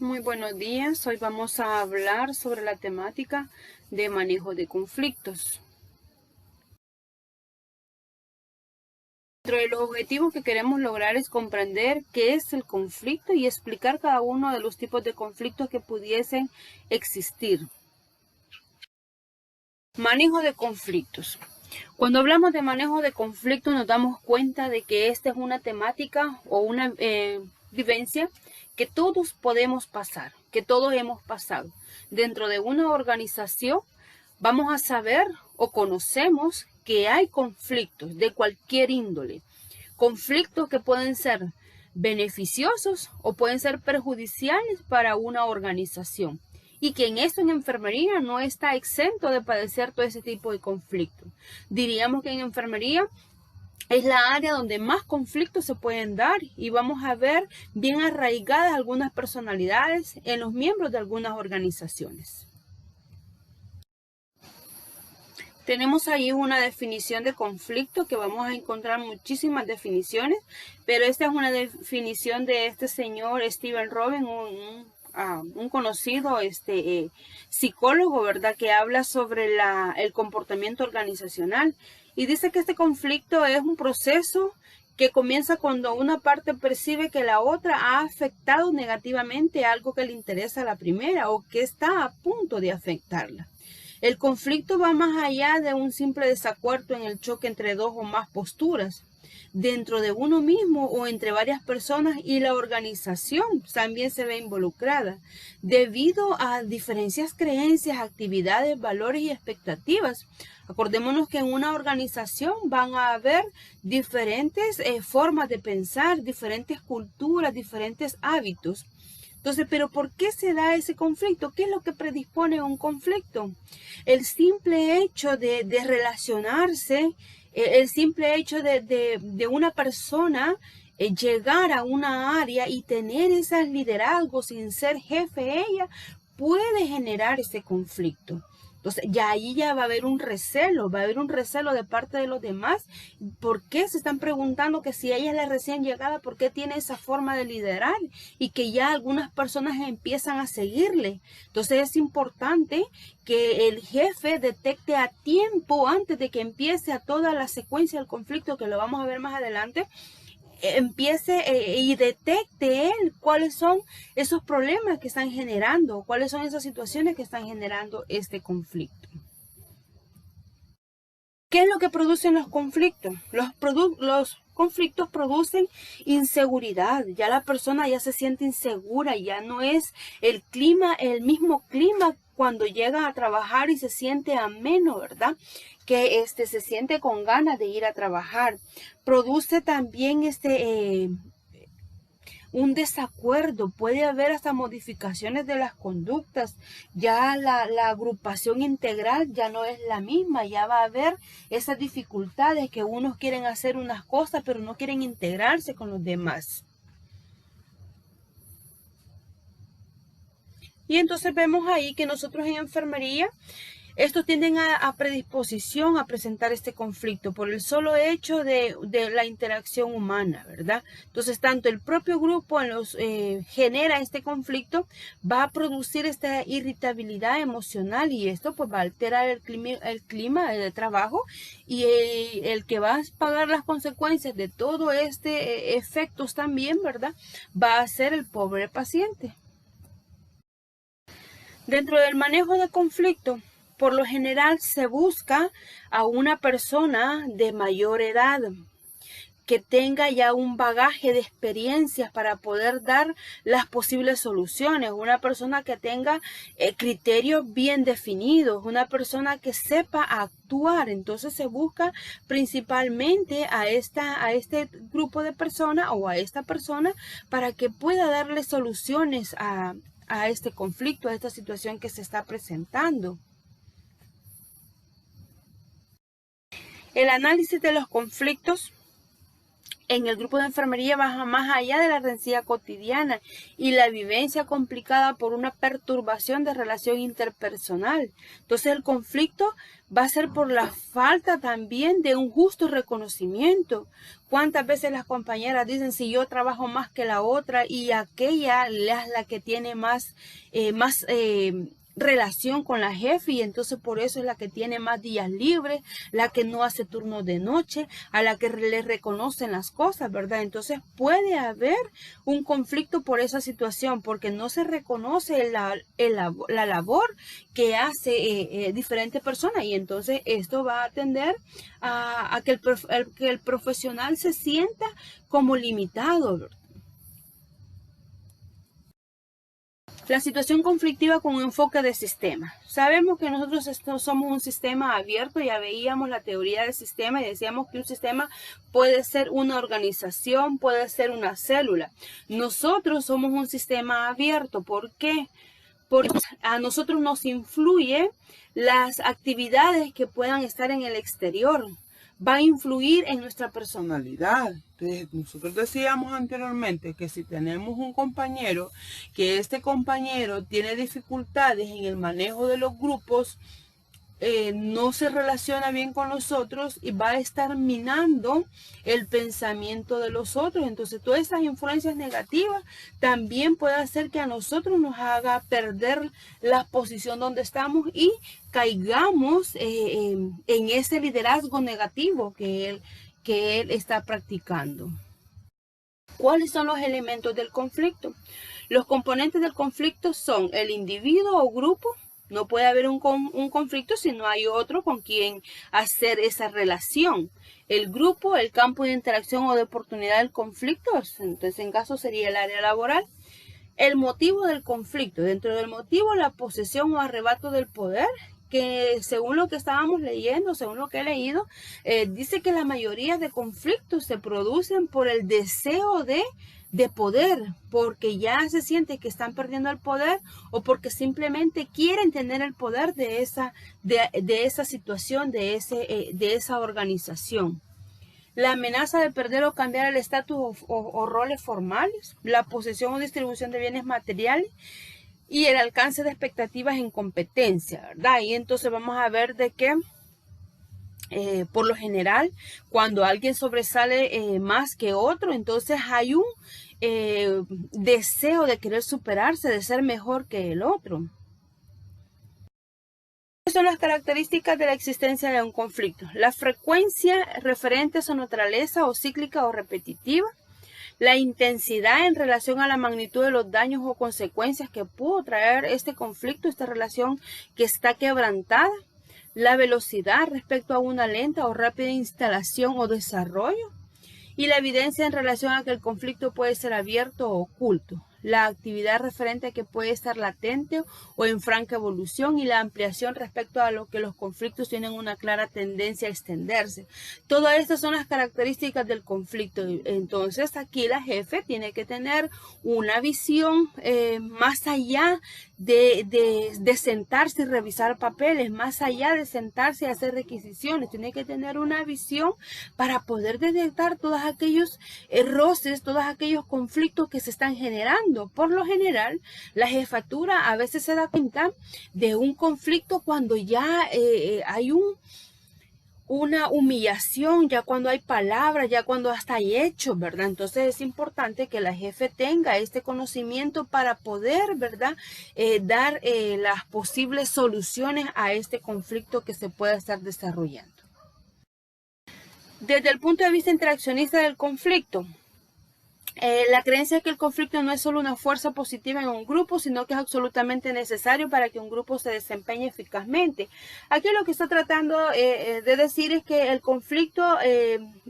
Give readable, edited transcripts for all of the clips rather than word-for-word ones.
Muy buenos días, hoy vamos a hablar sobre la temática de manejo de conflictos. Dentro de los objetivos que queremos lograr es comprender qué es el conflicto y explicar cada uno de los tipos de conflictos que pudiesen existir. Manejo de conflictos. Cuando hablamos de manejo de conflictos nos damos cuenta de que esta es una temática o una vivencia que todos podemos pasar, que todos hemos pasado. Dentro de una organización vamos a saber o conocemos que hay conflictos de cualquier índole. Conflictos que pueden ser beneficiosos o pueden ser perjudiciales para una organización. Y que en enfermería no está exento de padecer todo ese tipo de conflictos. Diríamos que en enfermería es la área donde más conflictos se pueden dar y vamos a ver bien arraigadas algunas personalidades en los miembros de algunas organizaciones. Tenemos ahí una definición de conflicto que vamos a encontrar muchísimas definiciones, pero esta es una definición de este señor Stephen Robin, un conocido psicólogo, ¿verdad?, que habla sobre el comportamiento organizacional y dice que este conflicto es un proceso que comienza cuando una parte percibe que la otra ha afectado negativamente algo que le interesa a la primera o que está a punto de afectarla. El conflicto va más allá de un simple desacuerdo en el choque entre dos o más posturas dentro de uno mismo o entre varias personas, y la organización también se ve involucrada debido a diferentes creencias, actividades, valores y expectativas. Acordémonos que en una organización van a haber diferentes formas de pensar, diferentes culturas, diferentes hábitos. Entonces, ¿pero por qué se da ese conflicto? ¿Qué es lo que predispone a un conflicto? El simple hecho de relacionarse, el simple hecho de una persona llegar a una área y tener esos liderazgos sin ser jefe ella, puede generar ese conflicto. Entonces, ya ahí ya va a haber un recelo de parte de los demás. ¿Por qué se están preguntando que si ella es la recién llegada, por qué tiene esa forma de liderar? Y que ya algunas personas empiezan a seguirle. Entonces es importante que el jefe detecte a tiempo, antes de que empiece a toda la secuencia del conflicto, que lo vamos a ver más adelante, empiece y detecte él cuáles son esos problemas que están generando, cuáles son esas situaciones que están generando este conflicto. ¿Qué es lo que producen los conflictos? Los conflictos producen inseguridad. Ya la persona ya se siente insegura, ya no es el mismo clima cuando llega a trabajar y se siente ameno, ¿verdad? Que se siente con ganas de ir a trabajar. Produce también un desacuerdo, puede haber hasta modificaciones de las conductas, ya la agrupación integral ya no es la misma, ya va a haber esas dificultades que unos quieren hacer unas cosas pero no quieren integrarse con los demás. Y entonces vemos ahí que nosotros en enfermería, estos tienden a predisposición a presentar este conflicto por el solo hecho de la interacción humana, ¿verdad? Entonces, tanto el propio grupo genera este conflicto, va a producir esta irritabilidad emocional y esto pues va a alterar el clima de trabajo, y el que va a pagar las consecuencias de todo efectos también, ¿verdad?, va a ser el pobre paciente. Dentro del manejo de conflicto, por lo general se busca a una persona de mayor edad que tenga ya un bagaje de experiencias para poder dar las posibles soluciones, una persona que tenga criterios bien definidos, una persona que sepa actuar. Entonces se busca principalmente a este grupo de personas o a esta persona para que pueda darle soluciones a este conflicto, a esta situación que se está presentando. El análisis de los conflictos en el grupo de enfermería va más allá de la rencilla cotidiana y la vivencia complicada por una perturbación de relación interpersonal. Entonces el conflicto va a ser por la falta también de un justo reconocimiento. ¿Cuántas veces las compañeras dicen si yo trabajo más que la otra y aquella es la que tiene más relación con la jefe y entonces por eso es la que tiene más días libres, la que no hace turnos de noche, a la que le reconocen las cosas, ¿verdad? Entonces puede haber un conflicto por esa situación porque no se reconoce la labor que hace diferente persona y entonces esto va a tender a que el profesional se sienta como limitado, ¿verdad? La situación conflictiva con un enfoque de sistema. Sabemos que nosotros somos un sistema abierto, ya veíamos la teoría del sistema y decíamos que un sistema puede ser una organización, puede ser una célula. Nosotros somos un sistema abierto. ¿Por qué? Porque a nosotros nos influye las actividades que puedan estar en el exterior. Va a influir en nuestra personalidad. Entonces, nosotros decíamos anteriormente que si tenemos un compañero, que este compañero tiene dificultades en el manejo de los grupos, no se relaciona bien con los otros y va a estar minando el pensamiento de los otros. Entonces, todas esas influencias negativas también puede hacer que a nosotros nos haga perder la posición donde estamos y caigamos en ese liderazgo negativo que él está practicando. ¿Cuáles son los elementos del conflicto? Los componentes del conflicto son el individuo o grupo. No puede haber un conflicto si no hay otro con quien hacer esa relación. El grupo, el campo de interacción o de oportunidad del conflicto, entonces en caso sería el área laboral. El motivo del conflicto. Dentro del motivo, la posesión o arrebato del poder, que según lo que estábamos leyendo, según lo que he leído, dice que la mayoría de conflictos se producen por el deseo de poder, porque ya se siente que están perdiendo el poder o porque simplemente quieren tener el poder de esa situación, de esa organización. La amenaza de perder o cambiar el estatus o roles formales, la posesión o distribución de bienes materiales y el alcance de expectativas en competencia, ¿verdad? Y entonces vamos a ver de que por lo general, cuando alguien sobresale más que otro, entonces hay un deseo de querer superarse, de ser mejor que el otro. ¿Cuáles son las características de la existencia de un conflicto? La frecuencia referente a su naturaleza o cíclica o repetitiva. La intensidad en relación a la magnitud de los daños o consecuencias que pudo traer este conflicto, esta relación que está quebrantada. La velocidad respecto a una lenta o rápida instalación o desarrollo. Y la evidencia en relación a que el conflicto puede ser abierto o oculto. La actividad referente a que puede estar latente o en franca evolución y la ampliación respecto a lo que los conflictos tienen una clara tendencia a extenderse. Todas estas son las características del conflicto. Entonces aquí la jefe tiene que tener una visión más allá de sentarse y revisar papeles, más allá de sentarse y hacer requisiciones. Tiene que tener una visión para poder detectar todos aquellos roces, todos aquellos conflictos que se están generando. Por lo general, la jefatura a veces se da cuenta de un conflicto cuando ya hay una humillación, ya cuando hay palabras, ya cuando hasta hay hechos, ¿verdad? Entonces es importante que la jefe tenga este conocimiento para poder, ¿verdad? Dar las posibles soluciones a este conflicto que se pueda estar desarrollando. Desde el punto de vista interaccionista del conflicto, la creencia es que el conflicto no es solo una fuerza positiva en un grupo, sino que es absolutamente necesario para que un grupo se desempeñe eficazmente. Aquí lo que está tratando de decir es que el conflicto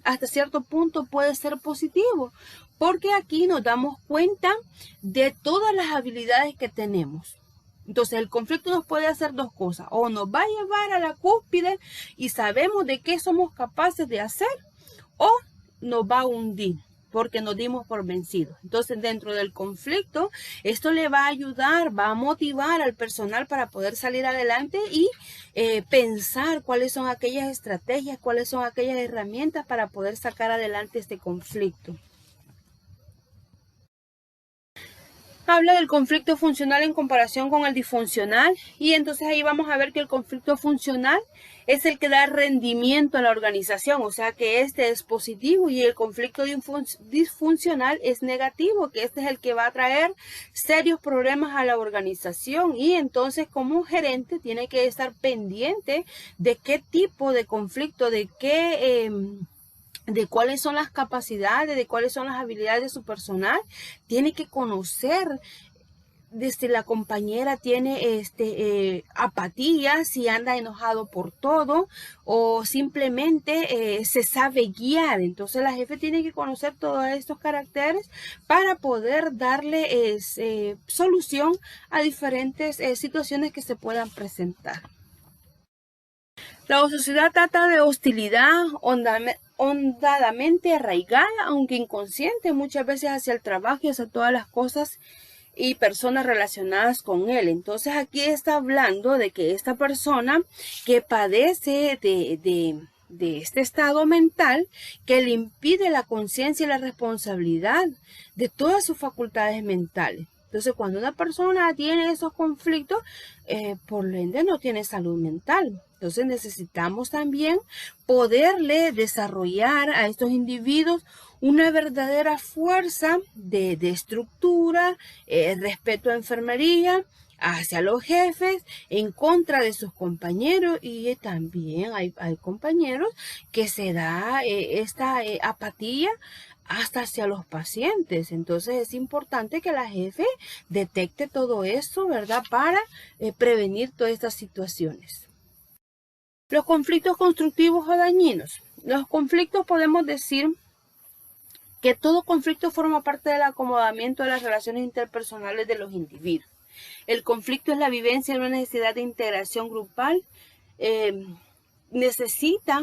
hasta cierto punto puede ser positivo, porque aquí nos damos cuenta de todas las habilidades que tenemos. Entonces el conflicto nos puede hacer dos cosas, o nos va a llevar a la cúspide y sabemos de qué somos capaces de hacer, o nos va a hundir. porque nos dimos por vencidos. Entonces, dentro del conflicto, esto le va a ayudar, va a motivar al personal para poder salir adelante y pensar cuáles son aquellas estrategias, cuáles son aquellas herramientas para poder sacar adelante este conflicto. Habla del conflicto funcional en comparación con el disfuncional, y entonces ahí vamos a ver que el conflicto funcional es el que da rendimiento a la organización, o sea que este es positivo, y el conflicto disfuncional es negativo, que este es el que va a traer serios problemas a la organización. Y entonces, como gerente, tiene que estar pendiente de qué tipo de conflicto, de cuáles son las capacidades, de cuáles son las habilidades de su personal. Tiene que conocer desde la compañera tiene apatía, si anda enojado por todo o simplemente se sabe guiar. Entonces la jefe tiene que conocer todos estos caracteres para poder darle solución a diferentes situaciones que se puedan presentar. La sociedad trata de hostilidad hondadamente arraigada, aunque inconsciente, muchas veces hacia el trabajo y hacia todas las cosas y personas relacionadas con él. Entonces aquí está hablando de que esta persona que padece de este estado mental que le impide la conciencia y la responsabilidad de todas sus facultades mentales. Entonces, cuando una persona tiene esos conflictos, por ende no tiene salud mental. Entonces necesitamos también poderle desarrollar a estos individuos una verdadera fuerza de estructura, respeto a enfermería, hacia los jefes, en contra de sus compañeros, y también hay compañeros que se da esta apatía hasta hacia los pacientes. Entonces es importante que la jefe detecte todo esto, ¿verdad? Para prevenir todas estas situaciones. Los conflictos constructivos o dañinos. Los conflictos, podemos decir que todo conflicto forma parte del acomodamiento de las relaciones interpersonales de los individuos. El conflicto es la vivencia de una necesidad de integración grupal. Necesita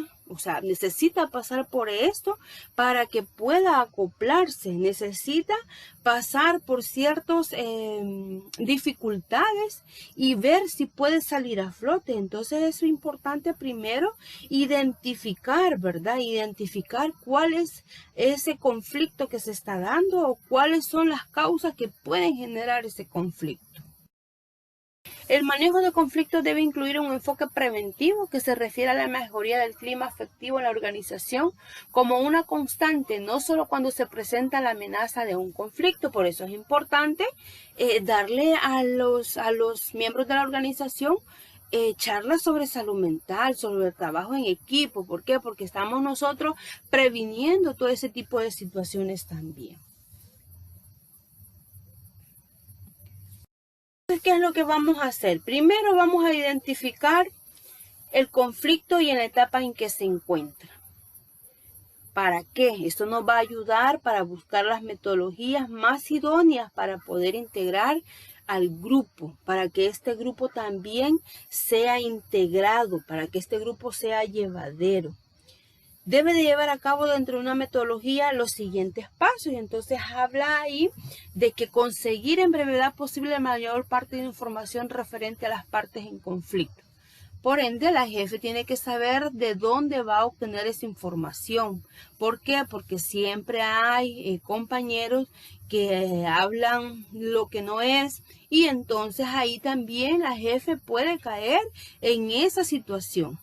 pasar por esto para que pueda acoplarse, necesita pasar por ciertas dificultades y ver si puede salir a flote. Entonces es importante primero identificar, ¿verdad? Identificar cuál es ese conflicto que se está dando o cuáles son las causas que pueden generar ese conflicto. El manejo de conflictos debe incluir un enfoque preventivo que se refiere a la mejoría del clima afectivo en la organización como una constante, no solo cuando se presenta la amenaza de un conflicto. Por eso es importante darle a los miembros de la organización charlas sobre salud mental, sobre el trabajo en equipo. ¿Por qué? Porque estamos nosotros previniendo todo ese tipo de situaciones también. ¿Qué es lo que vamos a hacer? Primero vamos a identificar el conflicto y en la etapa en que se encuentra. ¿Para qué? Esto nos va a ayudar para buscar las metodologías más idóneas para poder integrar al grupo, para que este grupo también sea integrado, para que este grupo sea llevadero. Debe de llevar a cabo dentro de una metodología los siguientes pasos, y entonces habla ahí de que conseguir en brevedad posible la mayor parte de información referente a las partes en conflicto. Por ende, la jefe tiene que saber de dónde va a obtener esa información. ¿Por qué? Porque siempre hay compañeros que hablan lo que no es, y entonces ahí también la jefe puede caer en esa situación.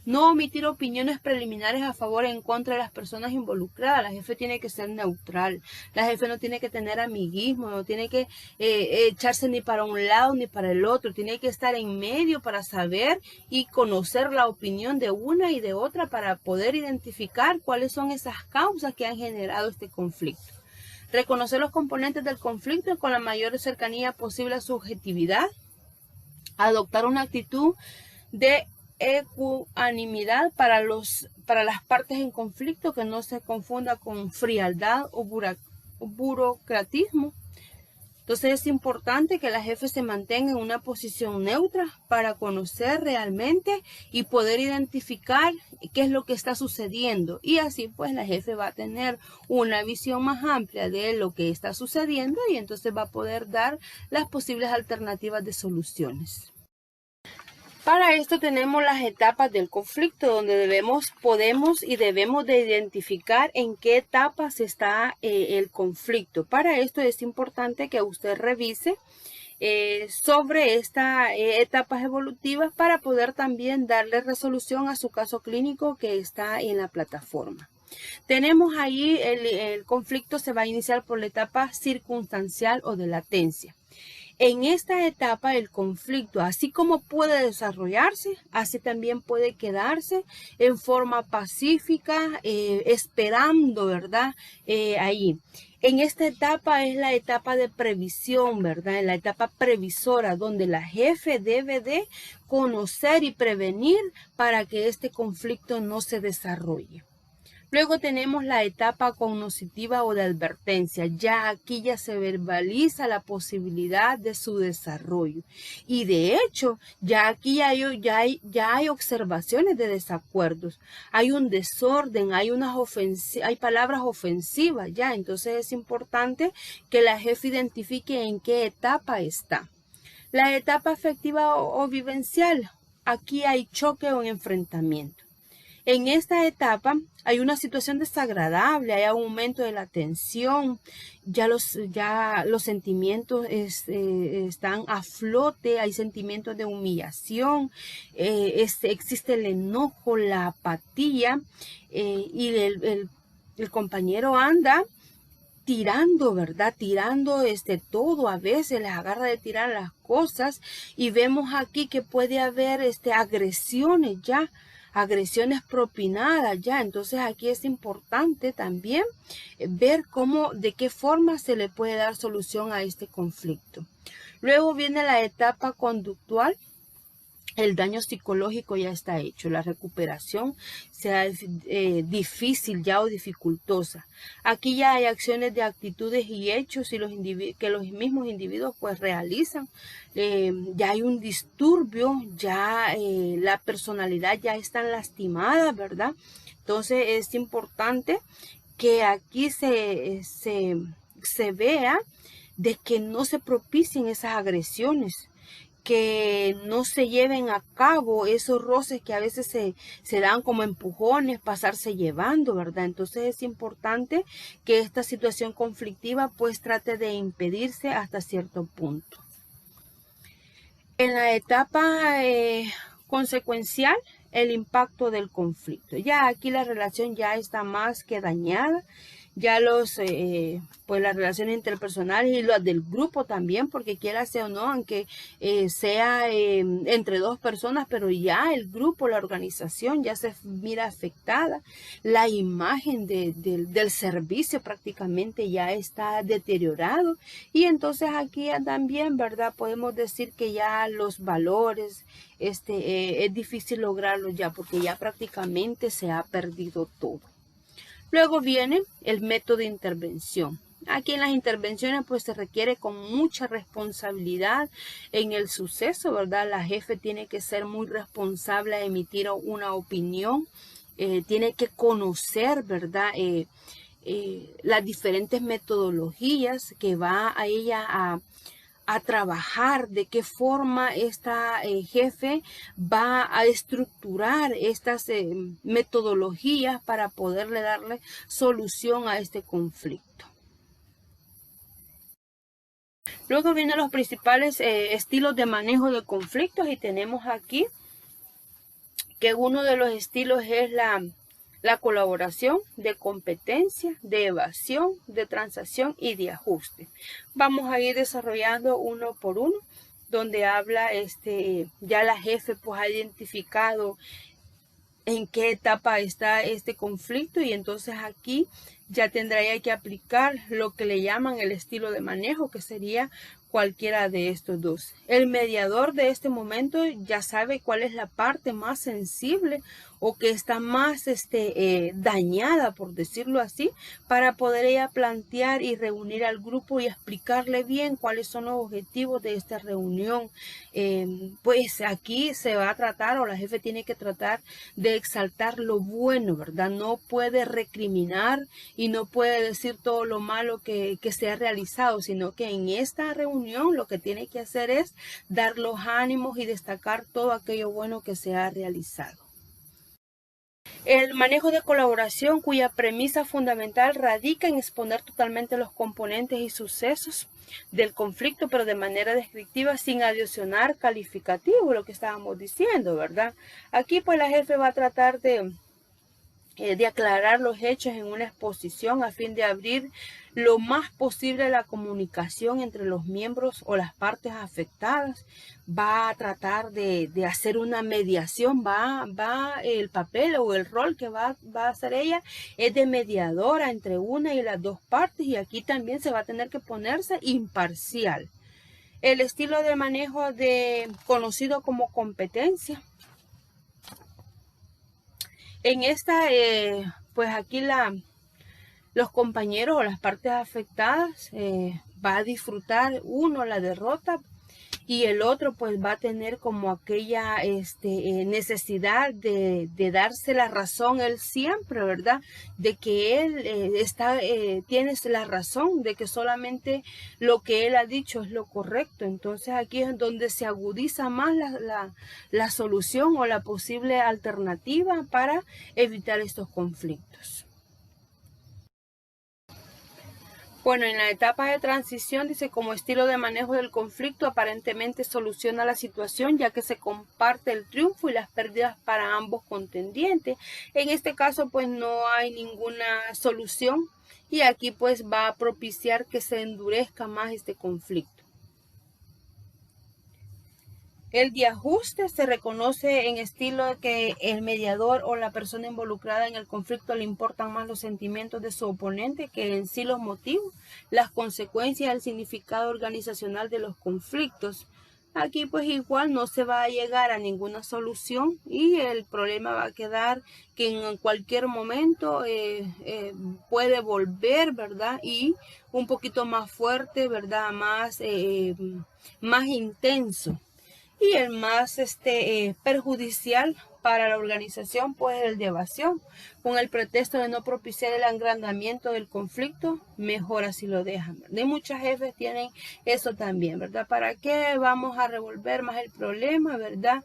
No omitir opiniones preliminares a favor o en contra de las personas involucradas. La jefe tiene que ser neutral. La jefe no tiene que tener amiguismo, no tiene que echarse ni para un lado ni para el otro. Tiene que estar en medio para saber y conocer la opinión de una y de otra para poder identificar cuáles son esas causas que han generado este conflicto. Reconocer los componentes del conflicto con la mayor cercanía posible a su objetividad. Adoptar una actitud de ecuanimidad para las partes en conflicto, que no se confunda con frialdad o burocratismo. Entonces es importante que la jefe se mantenga en una posición neutra para conocer realmente y poder identificar qué es lo que está sucediendo. Y así pues la jefe va a tener una visión más amplia de lo que está sucediendo y entonces va a poder dar las posibles alternativas de soluciones. Para esto tenemos las etapas del conflicto, donde podemos y debemos de identificar en qué etapas está el conflicto. Para esto es importante que usted revise sobre estas etapas evolutivas para poder también darle resolución a su caso clínico que está en la plataforma. Tenemos ahí el conflicto se va a iniciar por la etapa circunstancial o de latencia. En esta etapa el conflicto, así como puede desarrollarse, así también puede quedarse en forma pacífica, esperando, ¿verdad? Ahí. En esta etapa es la etapa de previsión, ¿verdad? En la etapa previsora, donde la jefe debe de conocer y prevenir para que este conflicto no se desarrolle. Luego tenemos la etapa cognoscitiva o de advertencia. Ya aquí ya se verbaliza la posibilidad de su desarrollo. Y de hecho, ya aquí ya hay observaciones de desacuerdos. Hay un desorden, hay palabras ofensivas ya. Entonces es importante que la jefe identifique en qué etapa está. La etapa afectiva o vivencial. Aquí hay choque o enfrentamiento. En esta etapa hay una situación desagradable, hay aumento de la tensión, ya los sentimientos están a flote, hay sentimientos de humillación, existe el enojo, la apatía y el compañero anda tirando, ¿verdad? Tirando todo, a veces les agarra de tirar las cosas y vemos aquí que puede haber agresiones ya, agresiones propinadas ya. Entonces aquí es importante también ver de qué forma se le puede dar solución a este conflicto. Luego viene la etapa conductual. El daño psicológico ya está hecho, la recuperación será difícil ya o dificultosa. Aquí ya hay acciones de actitudes y hechos que los mismos individuos pues realizan. Ya hay un disturbio, ya la personalidad ya está lastimada, ¿verdad? Entonces es importante que aquí se vea de que no se propicien esas agresiones, que no se lleven a cabo esos roces que a veces se dan como empujones, pasarse llevando, ¿verdad? Entonces es importante que esta situación conflictiva pues trate de impedirse hasta cierto punto. En la etapa consecuencial, el impacto del conflicto. Ya aquí la relación ya está más que dañada. Ya pues las relaciones interpersonales y las del grupo también, porque quiera sea o no, aunque sea entre dos personas, pero ya el grupo, la organización ya se mira afectada. La imagen del servicio prácticamente ya está deteriorado y entonces aquí también, ¿verdad? Podemos decir que ya los valores, es difícil lograrlos ya porque ya prácticamente se ha perdido todo. Luego viene el método de intervención. Aquí en las intervenciones pues se requiere con mucha responsabilidad en el suceso, ¿verdad? La jefe tiene que ser muy responsable a emitir una opinión, tiene que conocer, ¿verdad? Las diferentes metodologías que va a ella a trabajar, de qué forma esta jefe va a estructurar estas metodologías para poderle darle solución a este conflicto. Luego vienen los principales estilos de manejo de conflictos y tenemos aquí que uno de los estilos es la colaboración, de competencia, de evasión, de transacción y de ajuste. Vamos a ir desarrollando uno por uno, donde habla ya la jefe pues ha identificado en qué etapa está este conflicto y entonces aquí ya tendría que aplicar lo que le llaman el estilo de manejo, que sería cualquiera de estos dos. El mediador de este momento ya sabe cuál es la parte más sensible o que está más dañada, por decirlo así, para poder ella plantear y reunir al grupo y explicarle bien cuáles son los objetivos de esta reunión. Pues aquí se va a tratar, o la jefe tiene que tratar de exaltar lo bueno, ¿verdad? No puede recriminar y no puede decir todo lo malo que se ha realizado, sino que en esta reunión lo que tiene que hacer es dar los ánimos y destacar todo aquello bueno que se ha realizado. El manejo de colaboración, cuya premisa fundamental radica en exponer totalmente los componentes y sucesos del conflicto, pero de manera descriptiva, sin adicionar calificativo, lo que estábamos diciendo, ¿verdad? Aquí pues la jefe va a tratar de aclarar los hechos en una exposición a fin de abrir lo más posible la comunicación entre los miembros o las partes afectadas. Va a tratar de hacer una mediación, el papel o el rol que va a hacer ella es de mediadora entre una y las dos partes, y aquí también se va a tener que ponerse imparcial. El estilo de manejo conocido como competencia. En esta, pues aquí los compañeros o las partes afectadas va a disfrutar uno la derrota y el otro pues va a tener como aquella necesidad de darse la razón él siempre, ¿verdad? De que él tiene la razón, de que solamente lo que él ha dicho es lo correcto. Entonces aquí es donde se agudiza más la solución o la posible alternativa para evitar estos conflictos. Bueno, en la etapa de transición dice, como estilo de manejo del conflicto aparentemente soluciona la situación, ya que se comparte el triunfo y las pérdidas para ambos contendientes. En este caso pues no hay ninguna solución y aquí pues va a propiciar que se endurezca más este conflicto. El de ajuste se reconoce en estilo que el mediador o la persona involucrada en el conflicto le importan más los sentimientos de su oponente que en sí los motivos, las consecuencias, el significado organizacional de los conflictos. Aquí pues igual no se va a llegar a ninguna solución y el problema va a quedar que en cualquier momento puede volver, ¿verdad? Y un poquito más fuerte, ¿verdad? Más intenso. Y el más perjudicial para la organización, pues el de evasión, con el pretexto de no propiciar el agrandamiento del conflicto, mejor así lo dejan. De muchas jefes tienen eso también, ¿verdad? ¿Para qué vamos a revolver más el problema, verdad?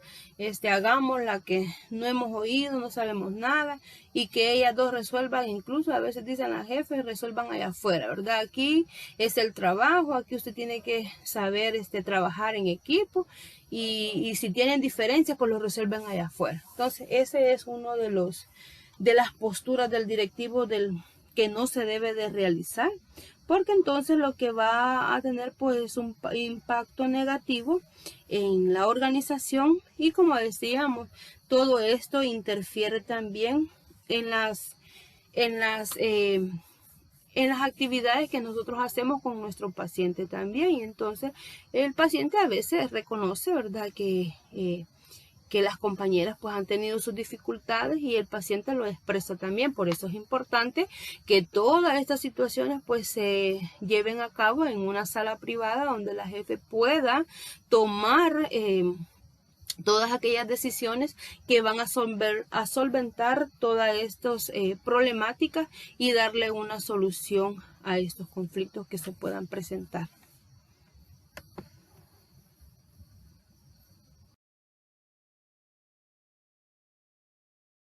Hagamos la que no hemos oído, no sabemos nada, y que ellas dos resuelvan, incluso a veces dicen las jefes, resuelvan allá afuera, ¿verdad? Aquí es el trabajo, aquí usted tiene que saber trabajar en equipo, y si tienen diferencias, pues lo resuelven allá afuera. Entonces, ese es uno de las posturas del directivo que no se debe de realizar, porque entonces lo que va a tener pues un impacto negativo en la organización, y como decíamos, todo esto interfiere también en las actividades que nosotros hacemos con nuestro paciente también. Y entonces el paciente a veces reconoce, ¿verdad?, que las compañeras pues han tenido sus dificultades y el paciente lo expresa también. Por eso es importante que todas estas situaciones pues se lleven a cabo en una sala privada donde la jefe pueda tomar todas aquellas decisiones que van a solventar todas estas problemáticas y darle una solución a estos conflictos que se puedan presentar.